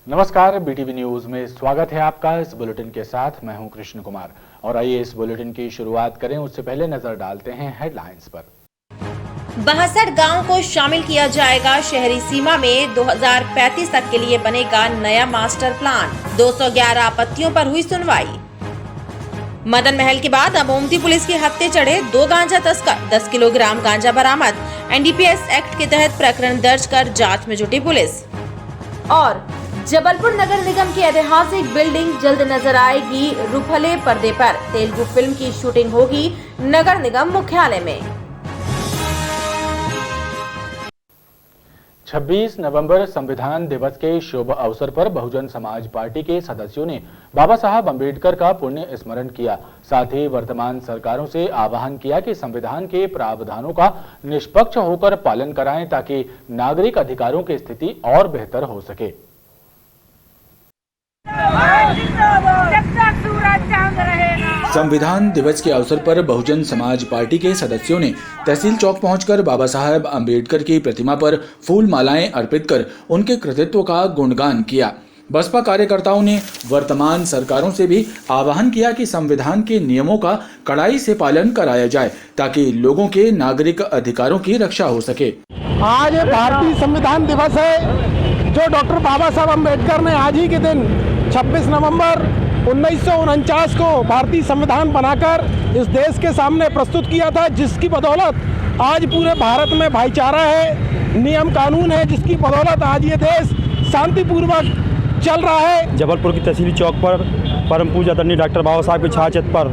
नमस्कार, BTV news में स्वागत है आपका। इस बुलेटिन के साथ मैं हूं कृष्ण कुमार और आइए इस बुलेटिन की शुरुआत करें। उससे पहले नजर डालते हैं हेडलाइंस पर। 62 गांव को शामिल किया जाएगा शहरी सीमा में। 2035 तक के लिए बनेगा नया मास्टर प्लान। 211 आपत्तियों पर हुई सुनवाई। मदन महल के बाद अब ओमती पुलिस के हत्थे चढ़े 2 गांजा तस्कर। 10 किलोग्राम गांजा बरामद। एनडीपीएस एक्ट के तहत प्रकरण दर्ज कर जांच में जुटी पुलिस। और जबलपुर नगर निगम की ऐतिहासिक बिल्डिंग जल्द नजर आएगी रूपहले पर्दे पर। तेलुगु फिल्म की शूटिंग होगी नगर निगम मुख्यालय में। 26 नवंबर संविधान दिवस के शुभ अवसर पर बहुजन समाज पार्टी के सदस्यों ने बाबा साहब अंबेडकर का पुण्य स्मरण किया। साथ ही वर्तमान सरकारों से आह्वान किया कि संविधान के प्रावधानों का निष्पक्ष होकर पालन कराएं ताकि नागरिक अधिकारों की स्थिति और बेहतर हो सके। संविधान दिवस के अवसर पर बहुजन समाज पार्टी के सदस्यों ने तहसील चौक पहुंचकर बाबा साहब अंबेडकर की प्रतिमा पर फूल मालाएं अर्पित कर उनके कृतित्व का गुणगान किया। बसपा कार्यकर्ताओं ने वर्तमान सरकारों से भी आह्वान किया कि संविधान के नियमों का कड़ाई से पालन कराया जाए ताकि लोगों के नागरिक अधिकारों की रक्षा हो सके। आज भारतीय संविधान दिवस है जो डॉक्टर बाबा साहब अंबेडकर ने आज ही के दिन 26 नवंबर 1949 को भारतीय संविधान बनाकर इस देश के सामने प्रस्तुत किया था, जिसकी बदौलत आज पूरे भारत में भाईचारा है, नियम कानून है, जिसकी बदौलत आज ये देश शांतिपूर्वक चल रहा है। जबलपुर की तहसीली चौक पर परम पूज्य आदरणीय डॉक्टर बाबा साहब की छायाचित्र पर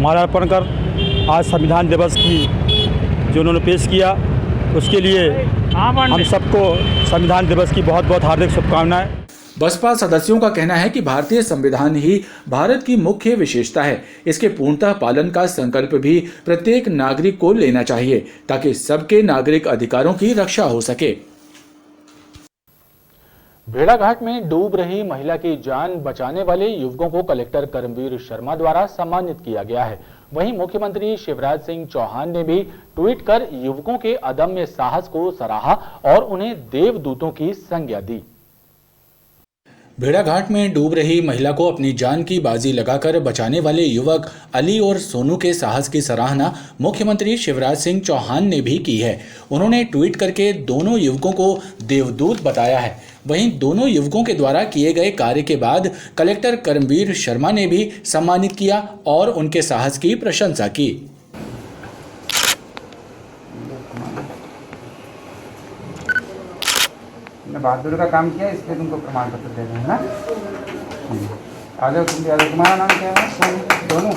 माल्यार्पण कर आज संविधान दिवस की जो उन्होंने पेश किया, उसके लिए हम सबको संविधान दिवस की बहुत बहुत हार्दिक शुभकामनाएं। बसपा सदस्यों का कहना है कि भारतीय संविधान ही भारत की मुख्य विशेषता है। इसके पूर्णतः पालन का संकल्प भी प्रत्येक नागरिक को लेना चाहिए ताकि सबके नागरिक अधिकारों की रक्षा हो सके। भेड़ाघाट में डूब रही महिला की जान बचाने वाले युवकों को कलेक्टर कर्मवीर शर्मा द्वारा सम्मानित किया गया है। वहीं मुख्यमंत्री शिवराज सिंह चौहान ने भी ट्वीट कर युवकों के अदम्य साहस को सराहा और उन्हें देवदूतों की संज्ञा दी। भेड़ाघाट में डूब रही महिला को अपनी जान की बाजी लगाकर बचाने वाले युवक अली और सोनू के साहस की सराहना मुख्यमंत्री शिवराज सिंह चौहान ने भी की है। उन्होंने ट्वीट करके दोनों युवकों को देवदूत बताया है। वहीं दोनों युवकों के द्वारा किए गए कार्य के बाद कलेक्टर कर्मवीर शर्मा ने भी सम्मानित किया और उनके साहस की प्रशंसा की। बहादुर का काम किया, इसलिए तुमको प्रमाण पत्र दे रहे हैं ना। आ जाओ, तुम भी आ जाओ। तुम्हारा नाम क्या है? दोनों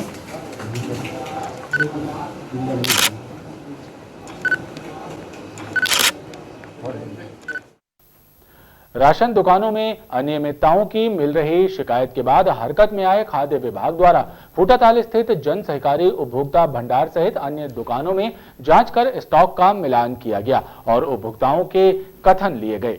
राशन दुकानों में अनियमितताओं की मिल रही शिकायत के बाद हरकत में आए खाद्य विभाग द्वारा फूटाताल स्थित जन सहकारी उपभोक्ता भंडार सहित अन्य दुकानों में जांच कर स्टॉक का मिलान किया गया और उपभोक्ताओं के कथन लिए गए।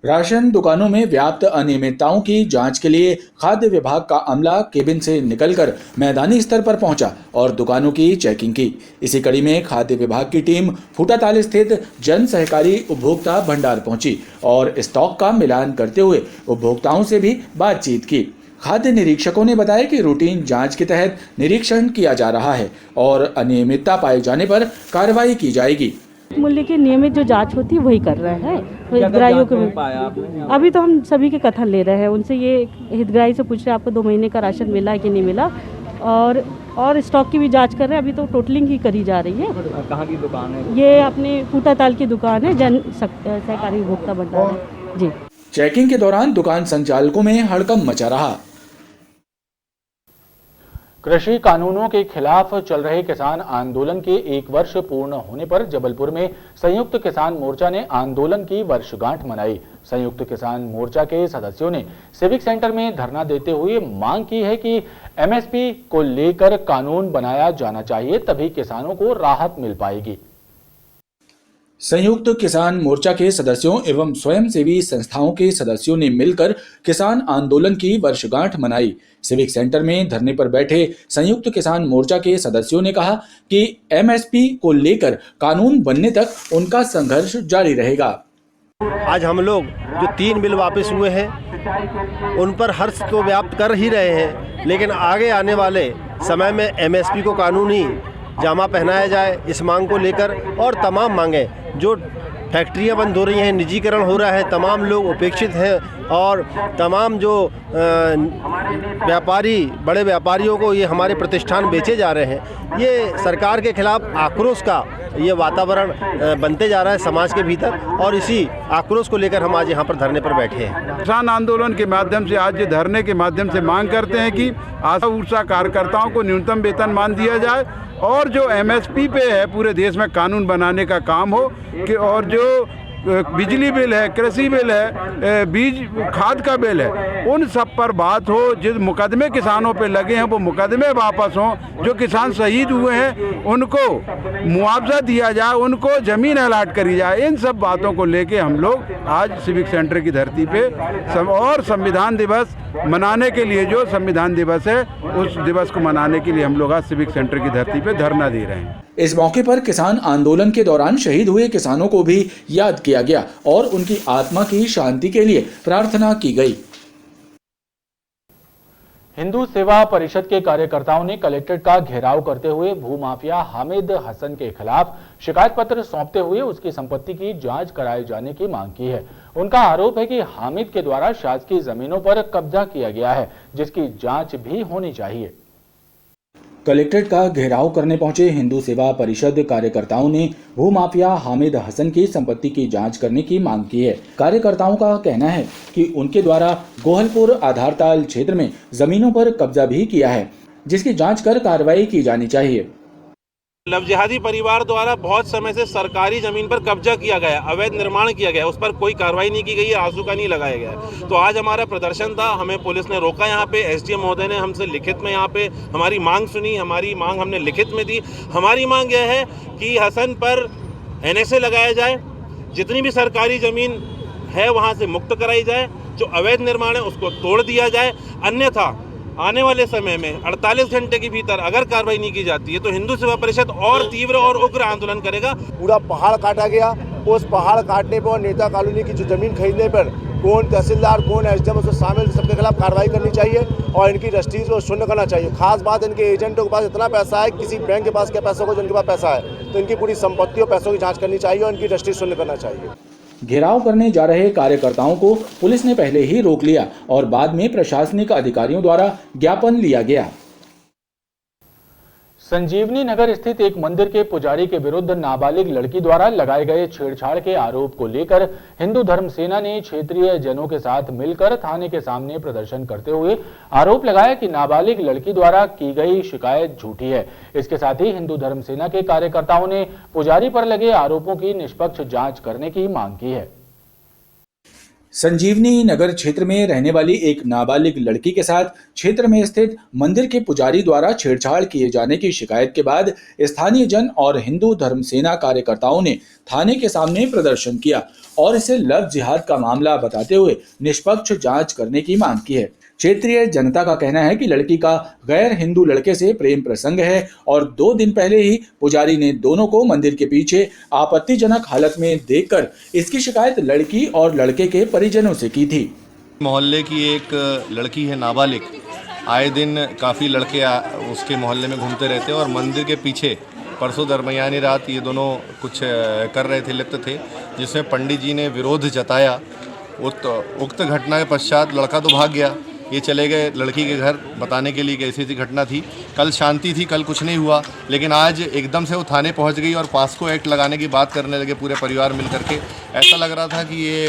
राशन दुकानों में व्याप्त अनियमितताओं की जांच के लिए खाद्य विभाग का अमला केबिन से निकलकर मैदानी स्तर पर पहुंचा और दुकानों की चेकिंग की। इसी कड़ी में खाद्य विभाग की टीम फूटाताल स्थित जन सहकारी उपभोक्ता भंडार पहुंची और स्टॉक का मिलान करते हुए उपभोक्ताओं से भी बातचीत की। खाद्य निरीक्षकों ने बताया कि रूटीन जांच के तहत निरीक्षण किया जा रहा है और अनियमितता पाए जाने पर कार्रवाई की जाएगी। मूल्य की नियमित जो जांच होती है वही कर रहे हैं हितग्राहियों को। अभी तो हम सभी के कथन ले रहे हैं, उनसे ये हितग्राही से पूछ रहे हैं आपको 2 महीने का राशन मिला है कि नहीं मिला, और स्टॉक की भी जांच कर रहे हैं। अभी तो टोटलिंग ही करी जा रही है। कहाँ की दुकान है? ये अपने फूटाताल की दुकान है, जन सहकारी उपभोक्ता भंडार है जी। चेकिंग के दौरान दुकान संचालकों में हड़कंप मचा रहा। कृषि कानूनों के खिलाफ चल रहे किसान आंदोलन के 1 वर्ष पूर्ण होने पर जबलपुर में संयुक्त किसान मोर्चा ने आंदोलन की वर्षगांठ मनाई। संयुक्त किसान मोर्चा के सदस्यों ने सिविक सेंटर में धरना देते हुए मांग की है कि एमएसपी को लेकर कानून बनाया जाना चाहिए, तभी किसानों को राहत मिल पाएगी। संयुक्त किसान मोर्चा के सदस्यों एवं स्वयंसेवी संस्थाओं के सदस्यों ने मिलकर किसान आंदोलन की वर्षगांठ मनाई। सिविक सेंटर में धरने पर बैठे संयुक्त किसान मोर्चा के सदस्यों ने कहा कि एमएसपी को लेकर कानून बनने तक उनका संघर्ष जारी रहेगा। आज हम लोग जो 3 बिल वापस हुए हैं उन पर हर्ष तो व्यक्त कर ही रहे हैं, लेकिन आगे आने वाले समय में एमएसपी को कानूनी जामा पहनाया जाए इस मांग को लेकर, और तमाम मांगें जो फैक्ट्रियां बंद हो रही हैं, निजीकरण हो रहा है, तमाम लोग उपेक्षित हैं और तमाम जो व्यापारी बड़े व्यापारियों को ये हमारे प्रतिष्ठान बेचे जा रहे हैं, ये सरकार के खिलाफ आक्रोश का ये वातावरण बनते जा रहा है समाज के भीतर, और इसी आक्रोश को लेकर हम आज यहाँ पर धरने पर बैठे हैं। किसान आंदोलन के माध्यम से आज ये धरने के माध्यम से मांग करते हैं कि आशा ऊर्जा कार्यकर्ताओं को न्यूनतम वेतनमान दिया जाए और जो एमएसपी पे है पूरे देश में कानून बनाने का काम हो कि, और जो बिजली बिल है, कृषि बिल है, बीज खाद का बिल है, उन सब पर बात हो। जिस मुकदमे किसानों पे लगे हैं वो मुकदमे वापस हों। जो किसान शहीद हुए हैं उनको मुआवजा दिया जाए, उनको ज़मीन अलाट करी जाए। इन सब बातों को लेके हम लोग आज सिविक सेंटर की धरती पे और संविधान दिवस मनाने के लिए, जो संविधान दिवस है उस दिवस को मनाने के लिए हम लोग आज सिविक सेंटर की धरती पे धरना दे रहे हैं। इस मौके पर किसान आंदोलन के दौरान शहीद हुए किसानों को भी याद किया गया और उनकी आत्मा की शांति के लिए प्रार्थना की गई। हिंदू सेवा परिषद के कार्यकर्ताओं ने कलेक्ट्रेट का घेराव करते हुए भूमाफिया हामिद हसन के खिलाफ शिकायत पत्र सौंपते हुए उसकी संपत्ति की जांच कराए जाने की मांग की है। उनका आरोप है कि हामिद के द्वारा शासकीय जमीनों पर कब्जा किया गया है, जिसकी जांच भी होनी चाहिए। कलेक्ट्रेट का घेराव करने पहुंचे हिंदू सेवा परिषद कार्यकर्ताओं ने भूमाफिया हामिद हसन की संपत्ति की जांच करने की मांग की है। कार्यकर्ताओं का कहना है कि उनके द्वारा गोहलपुर आधारताल क्षेत्र में जमीनों पर कब्जा भी किया है, जिसकी जांच कर कार्रवाई की जानी चाहिए। लव जिहादी परिवार द्वारा बहुत समय से सरकारी जमीन पर कब्जा किया गया, अवैध निर्माण किया गया, उस पर कोई कार्रवाई नहीं की गई है, आंसू का नहीं लगाया गया है। तो आज हमारा प्रदर्शन था, हमें पुलिस ने रोका। यहाँ पे एसडीएम महोदय ने हमसे लिखित में यहाँ पे हमारी मांग सुनी, हमारी मांग हमने लिखित में दी। हमारी मांग यह है कि हसन पर एनएसए लगाया जाए, जितनी भी सरकारी जमीन है वहाँ से मुक्त कराई जाए, जो अवैध निर्माण है उसको तोड़ दिया जाए। अन्यथा आने वाले समय में 48 घंटे के भीतर अगर कार्रवाई नहीं की जाती है तो हिंदू सेवा परिषद और तीव्र और उग्र आंदोलन करेगा। पूरा पहाड़ काटा गया, उस पहाड़ काटने पर और नेता कॉलोनी की जो जमीन खरीदने पर कौन तहसीलदार कौन एसडीएम उसमें शामिल, सबके खिलाफ कार्रवाई करनी चाहिए और इनकी रजिस्ट्रीज को शून्य करना चाहिए। खास बात, इनके एजेंटों के पास इतना पैसा है, किसी बैंक के पास क्या पैसा हो जिनके पास पैसा है, तो इनकी पूरी संपत्ति और पैसों की जाँच करनी चाहिए और इनकी रजिस्ट्री शून्य करना चाहिए। घेराव करने जा रहे कार्यकर्ताओं को पुलिस ने पहले ही रोक लिया और बाद में प्रशासनिक अधिकारियों द्वारा ज्ञापन लिया गया। संजीवनी नगर स्थित एक मंदिर के पुजारी के विरुद्ध नाबालिग लड़की द्वारा लगाए गए छेड़छाड़ के आरोप को लेकर हिंदू धर्म सेना ने क्षेत्रीय जनों के साथ मिलकर थाने के सामने प्रदर्शन करते हुए आरोप लगाया कि नाबालिग लड़की द्वारा की गई शिकायत झूठी है। इसके साथ ही हिंदू धर्म सेना के कार्यकर्ताओं ने पुजारी पर लगे आरोपों की निष्पक्ष जांच करने की मांग की है। संजीवनी नगर क्षेत्र में रहने वाली एक नाबालिग लड़की के साथ क्षेत्र में स्थित मंदिर के पुजारी द्वारा छेड़छाड़ किए जाने की शिकायत के बाद स्थानीय जन और हिंदू धर्म सेना कार्यकर्ताओं ने थाने के सामने प्रदर्शन किया और इसे लव जिहाद का मामला बताते हुए निष्पक्ष जांच करने की मांग की है। क्षेत्रीय जनता का कहना है कि लड़की का गैर हिंदू लड़के से प्रेम प्रसंग है और 2 दिन पहले ही पुजारी ने दोनों को मंदिर के पीछे आपत्तिजनक हालत में देखकर इसकी शिकायत लड़की और लड़के के परिजनों से की थी। मोहल्ले की एक लड़की है नाबालिग, आए दिन काफ़ी लड़के उसके मोहल्ले में घूमते रहते हैं और मंदिर के पीछे परसों दरमियानी रात ये दोनों कुछ कर रहे थे, लिप्त थे, जिसमें पंडित जी ने विरोध जताया। उक्त घटना के पश्चात लड़का तो भाग गया, ये चले गए लड़की के घर बताने के लिए कि ऐसी घटना थी। कल शांति थी, कल कुछ नहीं हुआ, लेकिन आज एकदम से वो थाने पहुंच गई और पास्को एक्ट लगाने की बात करने लगे पूरे परिवार मिल करके। ऐसा लग रहा था कि ये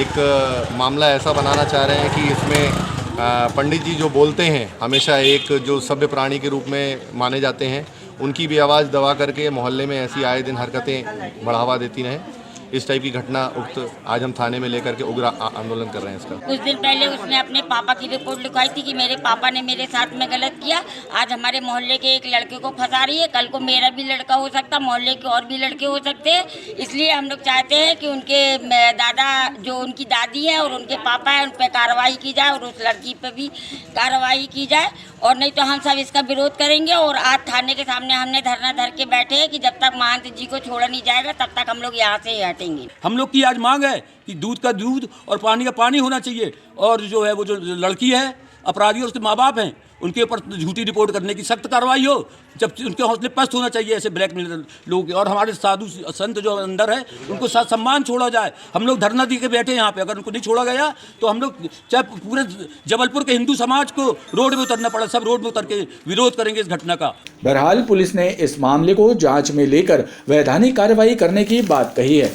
एक मामला ऐसा बनाना चाह रहे हैं कि इसमें पंडित जी जो बोलते हैं हमेशा एक जो सभ्य प्राणी के रूप में माने जाते हैं, उनकी भी आवाज़ दबा करके मोहल्ले में ऐसी आए दिन हरकतें बढ़ावा देती रहें। इस टाइप की घटना उक्त आज हम थाने में लेकर के उग्र आंदोलन कर रहे हैं इसका। कुछ दिन पहले उसने अपने पापा की रिपोर्ट लिखवाई थी कि मेरे पापा ने मेरे साथ में गलत किया। आज हमारे मोहल्ले के एक लड़के को फंसा रही है, कल को मेरा भी लड़का हो सकता, मोहल्ले के और भी लड़के हो सकते हैं। इसलिए हम लोग चाहते हैं कि उनके दादा जो उनकी दादी है और उनके पापा है उन पर कार्रवाई की जाए और उस लड़की पर भी कार्रवाई की जाए, और नहीं तो हम सब इसका विरोध करेंगे। और आज थाने के सामने हमने धरना धर के बैठे हैं कि जब तक महंत जी को छोड़ा नहीं जाएगा तब तक हम लोग यहाँ से हटेंगे। हम लोग की आज मांग है कि दूध का दूध और पानी का पानी होना चाहिए, और जो है वो जो लड़की है अपराधी और उसके माँ बाप हैं उनके ऊपर झूठी रिपोर्ट करने की सख्त कार्रवाई हो। जब उनके हौसले पस्त होना चाहिए ऐसे ब्लैकमेलर लोगों के, और हमारे साधु संत जो अंदर है उनको साथ सम्मान छोड़ा जाए। हम लोग धरना दी के बैठे यहाँ पे, अगर उनको नहीं छोड़ा गया तो हम लोग चाहे पूरे जबलपुर के हिंदू समाज को रोड में उतरना पड़ा, सब रोड में उतर के विरोध करेंगे इस घटना का। बहरहाल पुलिस ने इस मामले को जांच में लेकर वैधानिक कार्रवाई करने की बात कही है।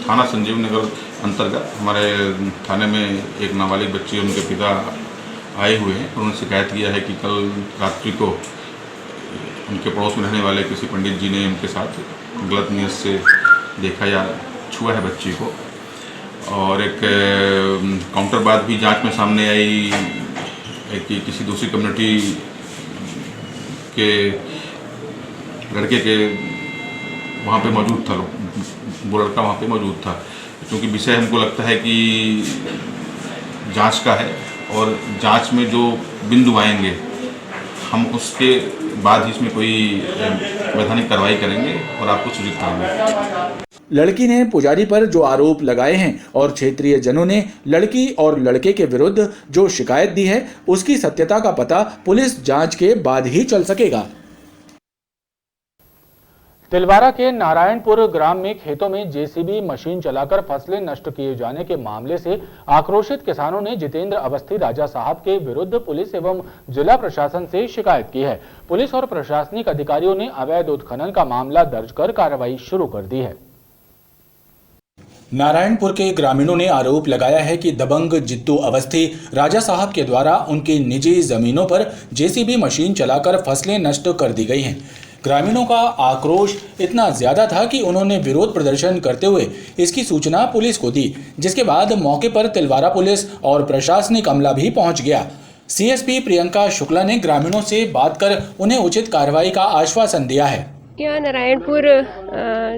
थाना संजीव नगर अंतर्गत हमारे थाने में एक नाबालिग बच्ची और उनके पिता आए हुए हैं और उन्होंने शिकायत किया है कि कल रात्रि को उनके पड़ोस में रहने वाले किसी पंडित जी ने उनके साथ गलत नीयत से देखा या छुआ है बच्ची को। और एक काउंटर बात भी जांच में सामने आई कि किसी दूसरी कम्युनिटी के लड़के के वहाँ पे मौजूद था, वो लड़का वहाँ पे मौजूद था। क्योंकि विषय हमको लगता है कि जांच का है और जांच में जो बिंदु आएंगे हम उसके बाद ही इसमें कोई वैधानिक कार्रवाई करेंगे और आपको सूचित करेंगे। लड़की ने पुजारी पर जो आरोप लगाए हैं और क्षेत्रीय जनों ने लड़की और लड़के के विरुद्ध जो शिकायत दी है उसकी सत्यता का पता पुलिस जांच के बाद ही चल सकेगा। तिलवारा के नारायणपुर ग्राम में खेतों में जेसीबी मशीन चलाकर फसलें नष्ट किए जाने के मामले से आक्रोशित किसानों ने जितेंद्र अवस्थी राजा साहब के विरुद्ध पुलिस एवं जिला प्रशासन से शिकायत की है। पुलिस और प्रशासनिक अधिकारियों ने अवैध उत्खनन का मामला दर्ज कर कार्रवाई शुरू कर दी है। नारायणपुर के ग्रामीणों ने आरोप लगाया है कि दबंग जित्तू अवस्थी राजा साहब के द्वारा उनकी निजी जमीनों पर जेसीबी मशीन चलाकर फसलें नष्ट कर दी गई हैं। ग्रामीणों का आक्रोश इतना ज्यादा था कि उन्होंने विरोध प्रदर्शन करते हुए इसकी सूचना पुलिस को दी, जिसके बाद मौके पर तिलवारा पुलिस और प्रशासनिक अमला भी पहुंच गया। सीएसपी प्रियंका शुक्ला ने ग्रामीणों से बात कर उन्हें उचित कार्रवाई का आश्वासन दिया है। यहाँ नारायणपुर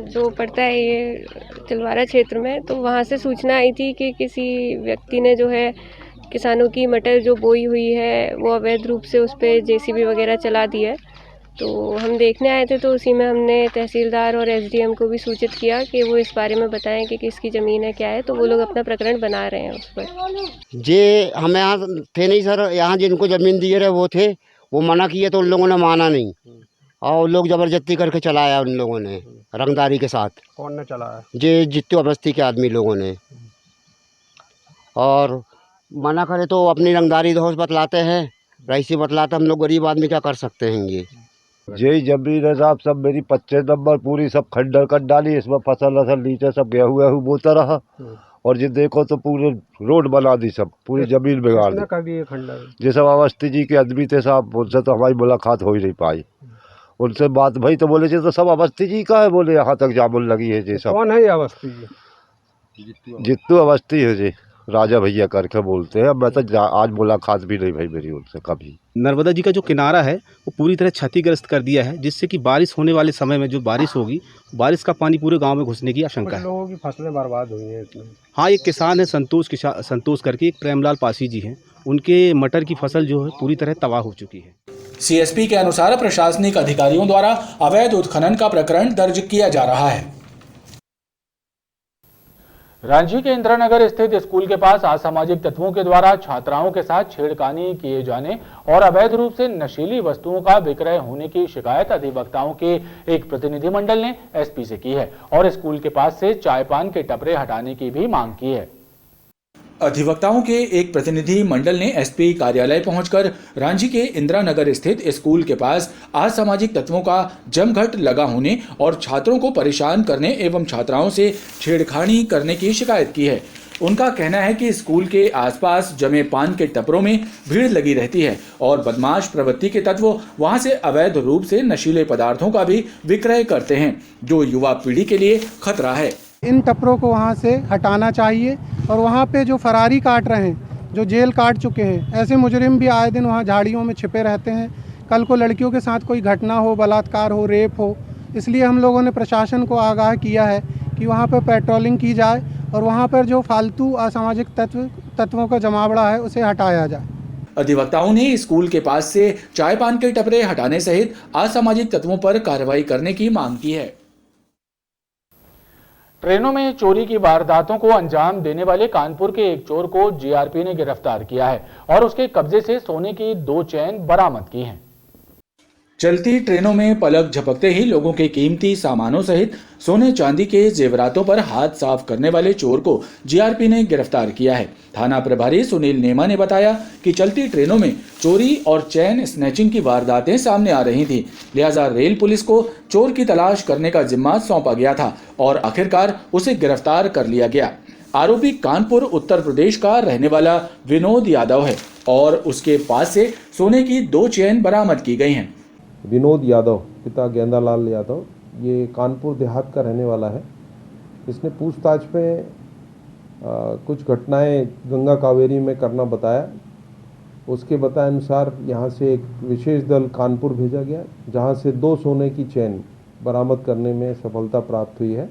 जो पड़ता है ये तिलवारा क्षेत्र में, तो वहाँ से सूचना आई थी कि किसी व्यक्ति ने जो है किसानों की मटर जो बोई हुई है वो अवैध रूप से उस पर जेसीबी वगैरह चला दी है। तो हम देखने आए थे, तो उसी में हमने तहसीलदार और एसडीएम को भी सूचित किया कि वो इस बारे में बताएं कि किसकी ज़मीन है क्या है। तो वो लोग अपना प्रकरण बना रहे हैं उस पर। जे हम यहाँ थे नहीं सर, यहाँ जिनको ज़मीन दिए रहे वो थे, वो मना किए तो उन लोगों ने माना नहीं और लोग ज़बरदस्ती करके चलाया उन लोगों ने रंगदारी के साथ। कौन ने चलाया? जे जित्तू अवस्थी के आदमी लोगों ने। और मना करे तो अपनी रंगदारी दोष बतलाते हैं, रईसी बतलाते। हम लोग गरीब आदमी क्या कर सकते हैं। ये यही जमीन है साहब, सब मेरी 25 नंबर पूरी सब खंडर कर डाली, इसमें फसल असल नीचे सब गेहूँ वेहूँ बोता रहा और ये देखो तो पूरे रोड बना दी, सब पूरी जमीन बिगाड़ दी। ये सब अवस्थी जी के आदमी थे साहब, उनसे तो हमारी मुलाकात हो ही नहीं पाई। उनसे बात भाई तो बोले तो सब अवस्थी जी का है, बोले यहाँ तक जामुन लगी है। जी सब कौन है ये अवस्थी जी? जित्तू अवस्थी है जी, राजा भैया करके बोलते हैं। मैं तो आज मुलाकात भी नहीं भाई मेरी उनसे कभी। नर्मदा जी का जो किनारा है वो पूरी तरह क्षतिग्रस्त कर दिया है, जिससे कि बारिश होने वाले समय में जो बारिश होगी, बारिश का पानी पूरे गांव में घुसने की आशंका है। लोगों की फसलें बर्बाद हुई हैं इसमें। हाँ, एक किसान है संतोष करके, एक प्रेमलाल पासी जी हैं, उनके मटर की फसल जो है पूरी तरह तबाह हो चुकी है। सीएसपी के अनुसार प्रशासनिक अधिकारियों द्वारा अवैध उत्खनन का प्रकरण दर्ज किया जा रहा है। रांची के इंदिरानगर स्थित स्कूल के पास असामाजिक तत्वों के द्वारा छात्राओं के साथ छेड़खानी किए जाने और अवैध रूप से नशीली वस्तुओं का विक्रय होने की शिकायत अधिवक्ताओं के एक प्रतिनिधिमंडल ने एसपी से की है और स्कूल के पास से चाय पान के टपरे हटाने की भी मांग की है। अधिवक्ताओं के एक प्रतिनिधि मंडल ने एसपी कार्यालय पहुंचकर रांची के इंदिरानगर स्थित स्कूल के पास असामाजिक तत्वों का जमघट लगा होने और छात्रों को परेशान करने एवं छात्राओं से छेड़खानी करने की शिकायत की है। उनका कहना है कि स्कूल के आसपास जमे पान के टपरों में भीड़ लगी रहती है और बदमाश प्रवृत्ति के तत्व वहां से अवैध रूप से नशीले पदार्थों का भी विक्रय करते हैं, जो युवा पीढ़ी के लिए खतरा है। इन टपरों को वहाँ से हटाना चाहिए और वहाँ पे जो फरारी काट रहे हैं, जो जेल काट चुके हैं, ऐसे मुजरिम भी आए दिन वहाँ झाड़ियों में छिपे रहते हैं। कल को लड़कियों के साथ कोई घटना हो, बलात्कार हो, रेप हो, इसलिए हम लोगों ने प्रशासन को आगाह किया है कि वहाँ पर पेट्रोलिंग की जाए और वहाँ पर जो फालतू असामाजिक तत्वों का जमावड़ा है उसे हटाया जाए। अधिवक्ताओं ने स्कूल के पास से चाय पान के टपरे हटाने सहित असामाजिक तत्वों पर कार्रवाई करने की मांग की है। ट्रेनों में चोरी की वारदातों को अंजाम देने वाले कानपुर के एक चोर को जीआरपी ने गिरफ्तार किया है और उसके कब्जे से सोने की 2 चेन बरामद की हैं। चलती ट्रेनों में पलक झपकते ही लोगों के कीमती सामानों सहित सोने चांदी के जेवरातों पर हाथ साफ करने वाले चोर को जीआरपी ने गिरफ्तार किया है। थाना प्रभारी सुनील नेमा ने बताया कि चलती ट्रेनों में चोरी और चैन स्नैचिंग की वारदातें सामने आ रही थी, लिहाजा रेल पुलिस को चोर की तलाश करने का जिम्मा सौंपा गया था और आखिरकार उसे गिरफ्तार कर लिया गया। आरोपी कानपुर उत्तर प्रदेश का रहने वाला विनोद यादव है और उसके पास से सोने की 2 चेन बरामद की गई हैं। विनोद यादव पिता गेंदालाल यादव ये कानपुर देहात का रहने वाला है। इसने पूछताछ में कुछ घटनाएं गंगा कावेरी में करना बताया। उसके बताए अनुसार यहाँ से एक विशेष दल कानपुर भेजा गया, जहाँ से 2 सोने की चेन बरामद करने में सफलता प्राप्त हुई है।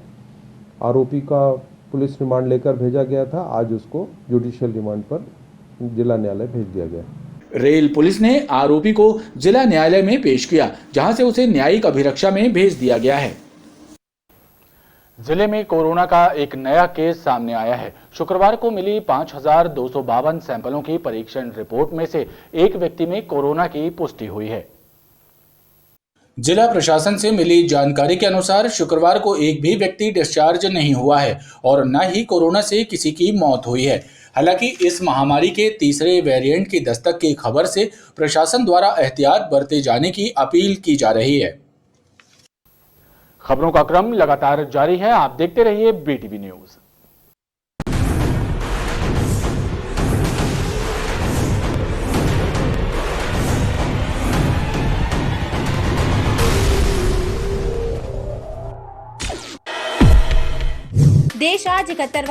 आरोपी का पुलिस रिमांड लेकर भेजा गया था। आज उसको जुडिशियल रिमांड पर जिला न्यायालय भेज दिया गया। रेल पुलिस ने आरोपी को जिला न्यायालय में पेश किया, जहां से उसे न्यायिक अभिरक्षा में भेज दिया गया है। जिले में कोरोना का एक नया केस सामने आया है। शुक्रवार को मिली 5252 सैंपलों की परीक्षण रिपोर्ट में से एक व्यक्ति में कोरोना की पुष्टि हुई है। जिला प्रशासन से मिली जानकारी के अनुसार शुक्रवार को एक भी व्यक्ति डिस्चार्ज नहीं हुआ है और न ही कोरोना से किसी की मौत हुई है। हालांकि इस महामारी के तीसरे वेरिएंट की दस्तक की खबर से प्रशासन द्वारा एहतियात बरते जाने की अपील की जा रही है। खबरों का क्रम लगातार जारी है, आप देखते रहिए BTV न्यूज। देश आज 71